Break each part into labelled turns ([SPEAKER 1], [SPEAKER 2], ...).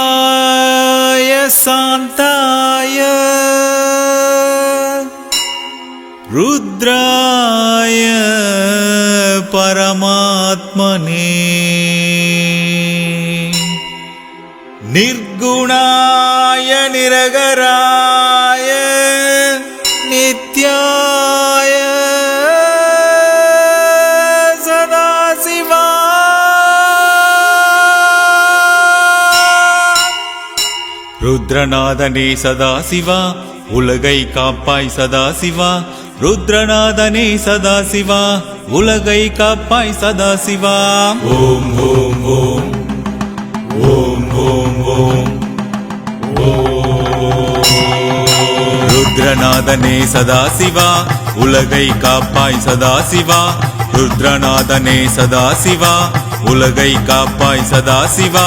[SPEAKER 1] सदाशिवाय शान्ताय रुद्राय परमात्मने निर्गुणाय निरगराय नित्याय सदाशिवा रुद्रनादने सदाशिवा उलगै काप्पाय सदाशिवा रुद्रनादने सदाशिवा उलगै काप्पाय सदाशिवा ओम ओम ओम ओम ओम ओम रुद्रनादने सदाशिवा उलगै काप्पाय सदाशिवा रुद्रनादने सदाशिवा उलगै काप्पाय सदाशिवा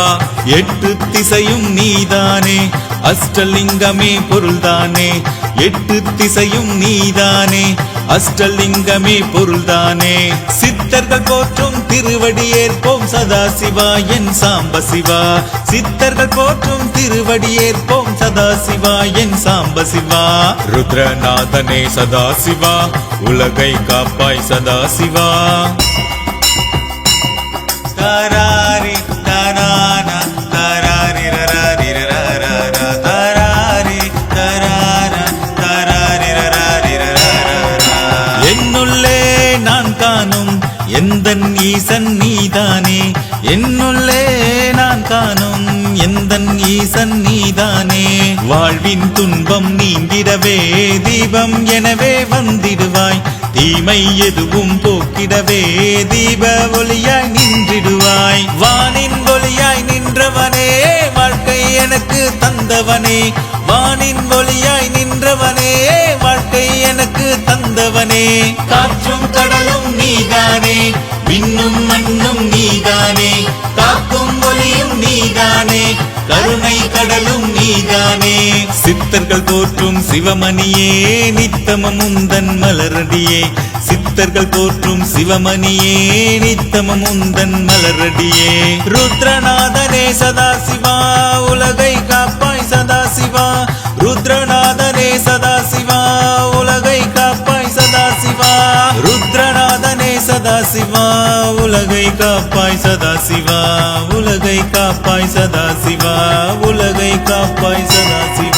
[SPEAKER 1] எட்டு திசையும் நீதானே அஷ்டலிங்கமே பொருள்தானே எட்டு திசையும் நீதானே அஷ்டலிங்கமே பொருள்தானே சித்தர்கள் போற்றும் திருவடி ஏற்போம் சதாசிவா என் சாம்பசிவா சித்தர்கள் போற்றும் திருவடி ஏற்போம் சதாசிவா என் சாம்பசிவா ருத்ரநாதனே சதாசிவா உலகை காப்பாய் சதாசிவா தாராரி தாரானா தாராரி ரராரி ரராரா தாராரி தாரானா தாராரி ரராரி ரராரா என்னுள்ளே நான் காணும் எந்தன் ஈசன் நீதானே என்னுள்ளே நான் காணும் எந்தன் ஈசன் நீதானே வாழ்வின் துன்பம் நீங்கிடவே தீபம் எனவே வந்திடுவாய் தீமை எதுவும் போக்கிடவே தீப ஒளியாய் நின்றிடுவாய் வானின் ஒளியாய் நின்றவனே வாழ்க்கை எனக்கு தந்தவனே வானின் ஒளியாய் நின்றவனே வாழ்க்கை எனக்கு தந்தவனே காற்றும் கடலும் நீதானே விண்ணும் மண்ணும் நீதானே காக்கும் ஒளியும் நீதானே கருணை கடலும் நீதானே சித்தர்கள் போற்றும் சிவமணியே நித்தமம் உந்தன் மலரடியே சித்தர்கள் போற்றும் சிவமணியே நித்தமம் உந்தன் மலரடியே ருத்ரநாதனே சதாசிவா உலகை காப்பாய் சதாசிவா ருத்ரநாதனே சதாசிவா உலகை காப்பாய் சதாசிவா ருத்ரநாதனே சதாசிவா உலகை காப்பாய் சதாசிவா உலகை காப்பாய் சதாசிவா உலகை காப்பாய் சதாசிவா